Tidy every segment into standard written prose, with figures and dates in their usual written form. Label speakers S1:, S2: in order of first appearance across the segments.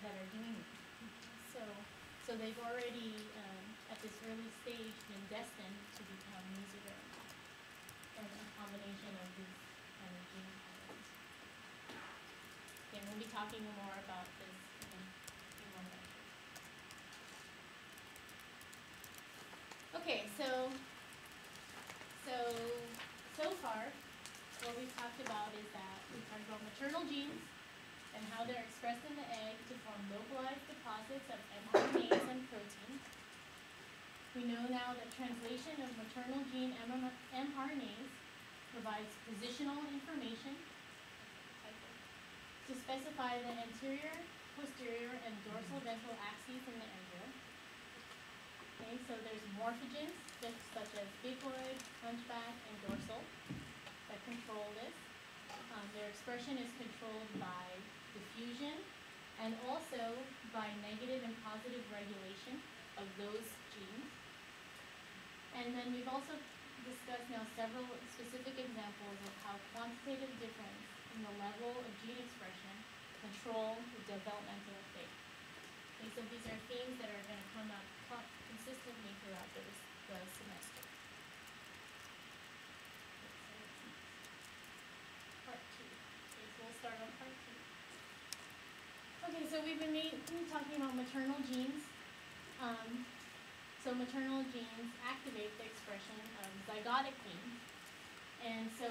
S1: that are doing it. So they've already, at this early stage, been destined to become mesoderm, and a combination of these kind of gene patterns. And we'll be talking more about this in a few more lectures. Okay, so far, what we've talked about is that we've talked about maternal genes and how they're expressed in the egg to form localized deposits of mRNAs and proteins. We know now that translation of maternal gene mRNAs provides positional information to specify the anterior, posterior, and dorsal ventral axes in the embryo. Okay, so there's morphogens such as bicoid, hunchback, and dorsal that control this. Their expression is controlled by diffusion and also by negative and positive regulation of those genes. And then we've also discussed now several specific examples of how quantitative difference in the level of gene expression control the developmental fate. Okay, so these are themes that are going to come up consistently throughout the semester. Part 2. Okay, so we'll start on part 2. Okay, so we've been talking about maternal genes. So maternal genes activate the expression of zygotic genes. And so,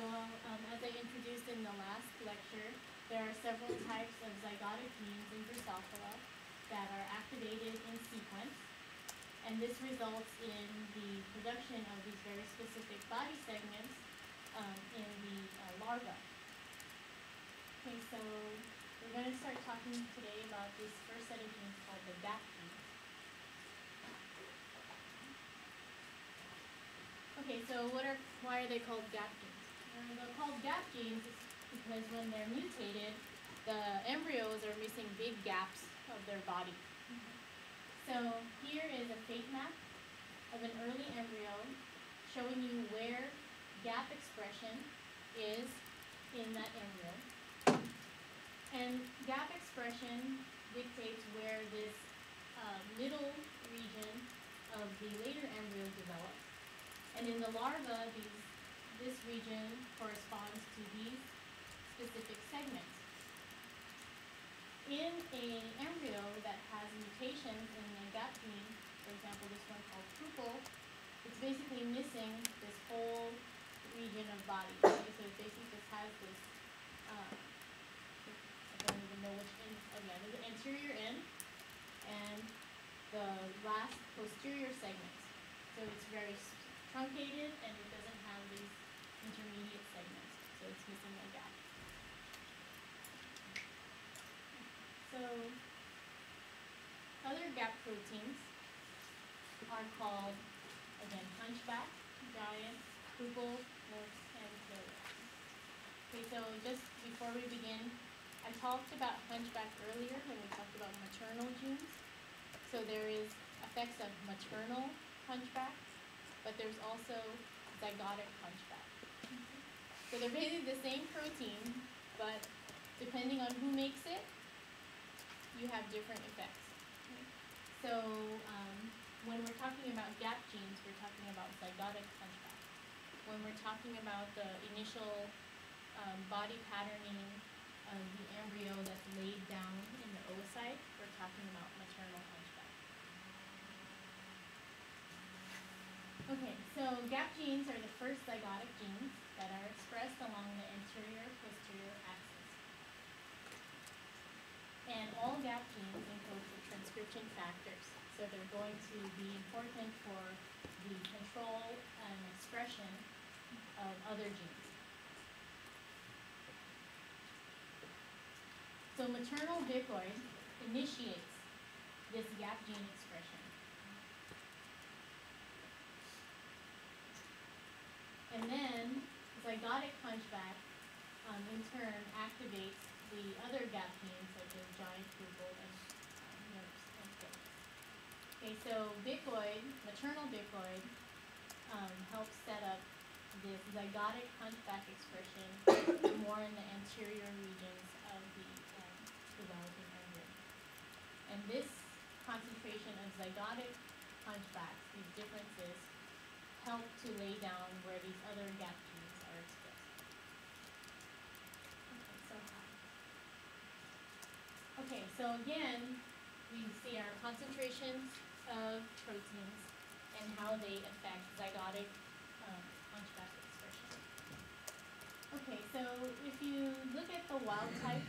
S1: as I introduced in the last lecture, there are several types of zygotic genes in Drosophila that are activated in sequence. And this results in the production of these very specific body segments in the larva. Okay, so we're going to start talking today about this first set of genes called the GAP genes. Okay, so why are they called GAP genes? They're called GAP genes because when they're mutated, the embryos are missing big gaps of their body. So here is a fate map of an early embryo showing you where gap expression is in that embryo. And gap expression dictates where this middle region of the later embryo develops. And in the larva, this region corresponds to these specific segments. In an embryo that has mutations in the GAP gene, for example, this one called pupil, it's basically missing this whole region of body. Okay? So it basically just has this, I don't even know which end, there's the anterior end and the last posterior segments. So it's very truncated and it doesn't have these intermediate segments. So it's missing a gap. So other gap proteins are called, again, hunchback, giant, pupil, nurse, and carrier. Okay, so just before we begin, I talked about hunchback earlier when we talked about maternal genes. So there is effects of maternal hunchback, but there's also zygotic hunchback. So they're basically the same protein, but depending on who makes it, you have different effects. So when we're talking about gap genes, we're talking about zygotic hunchback. When we're talking about the initial body patterning of the embryo that's laid down in the oocyte, we're talking about maternal hunchback. Okay, so gap genes are the first zygotic genes that are expressed along the anterior-posterior axis. And all gap genes encode for transcription factors, so they're going to be important for the control and expression of other genes. So maternal bicoid initiates this gap gene expression. And then zygotic hunchback, in turn, activates the other gap genes such as giant pupil and nurse and phase. Okay, so bicoid, maternal bicoid, helps set up this zygotic hunchback expression more in the anterior regions of the developing embryo. And this concentration of zygotic hunchbacks, these differences, help to lay down where these other gap genes are expressed. Okay, so again, we see our concentrations of proteins and how they affect zygotic hunchback expression. Okay, so if you look at the wild type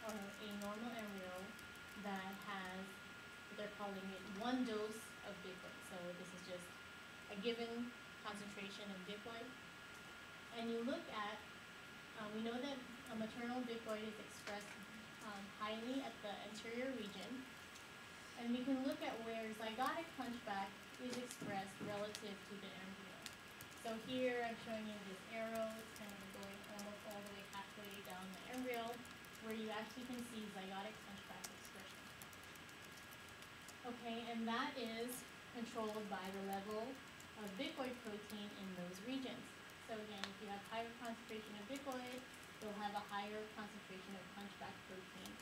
S1: or a normal embryo that has, they're calling it one dose of bicoid. So this is just a given concentration of bicoid. And you look at, we know that a maternal bicoid is expressed highly at the anterior region. And we can look at where zygotic hunchback is expressed relative to the embryo. So here I'm showing you this arrow. It's kind of going almost all the way halfway down the embryo, where you actually can see zygotic hunchback expression. Okay, and that is controlled by the level of bicoid protein in those regions. So again, if you have higher concentration of bicoid, you'll have a higher concentration of hunchback protein.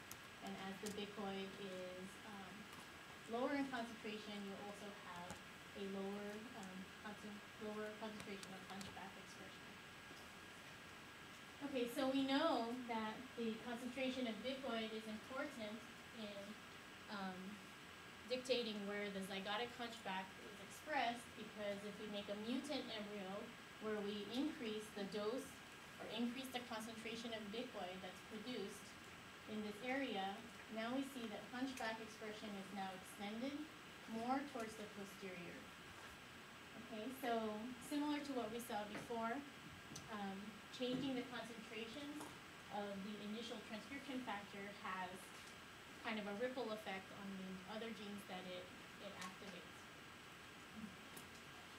S1: And as the bicoid is lower in concentration, you'll also have a lower concentration of hunchback expression. Okay, so we know that the concentration of bicoid is important in dictating where the zygotic hunchback is expressed, because if we make a mutant embryo where we increase the dose or increase the concentration of bicoid that's produced in this area, now we see that hunchback expression is now extended more towards the posterior. Okay, so similar to what we saw before, changing the concentrations of the initial transcription factor has kind of a ripple effect on the other genes that it activates.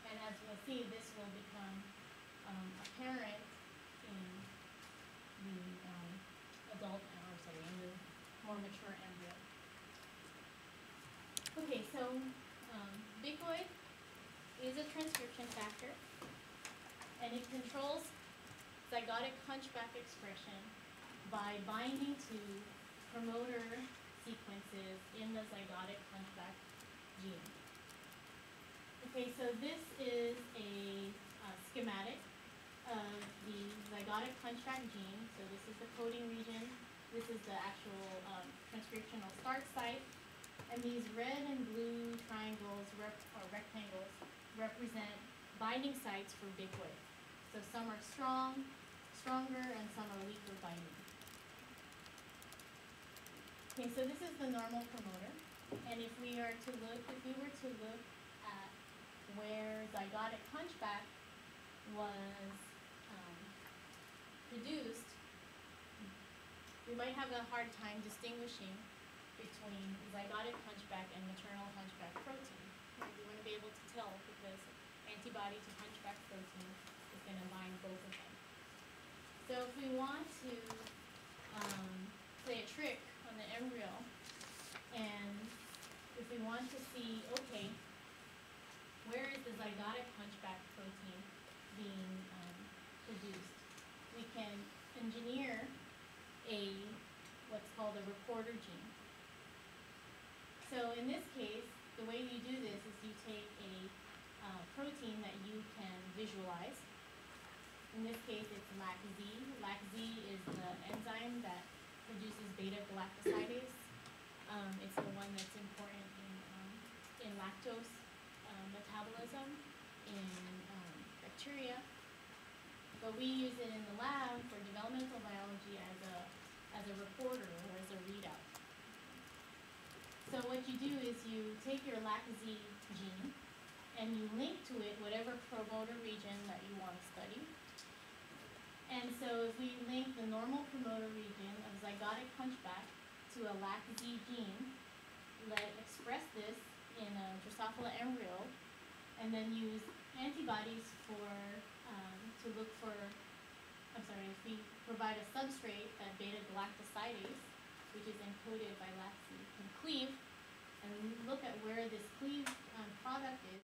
S1: And as we'll see, this will become apparent in the in the more mature embryo. Okay, so bicoid is a transcription factor, and it controls zygotic hunchback expression by binding to promoter sequences in the zygotic hunchback gene. Okay, so this is a schematic of the zygotic hunchback gene. So this is the coding region. This is the actual transcriptional start site. And these red and blue triangles or rectangles represent binding sites for bicoid. So some are stronger, and some are weaker binding. Okay, so this is the normal promoter. And if we were to look at where zygotic hunchback was produced, we might have a hard time distinguishing between zygotic hunchback and maternal hunchback protein. You want to be able to tell because antibody to hunchback protein is going to bind both of them. So if we want to play a trick on the embryo, and if we want to see, okay, where is the zygotic hunchback protein being produced, we can engineer what's called a reporter gene. So in this case, the way you do this is you take a protein that you can visualize. In this case, it's LAC-Z. LAC-Z is the enzyme that produces beta-galactosidase. It's the one that's important in lactose metabolism in bacteria. But we use it in the lab for developmental biology as a reporter or as a readout. So what you do is you take your LAC-Z gene and you link to it whatever promoter region that you want to study. And so if we link the normal promoter region of zygotic hunchback to a LAC-Z gene, express this in a Drosophila embryo, and then use antibodies to look for, if we provide a substrate that beta-galactosidase, which is encoded by LAC-Z, can cleave, and look at where this cleaved product is.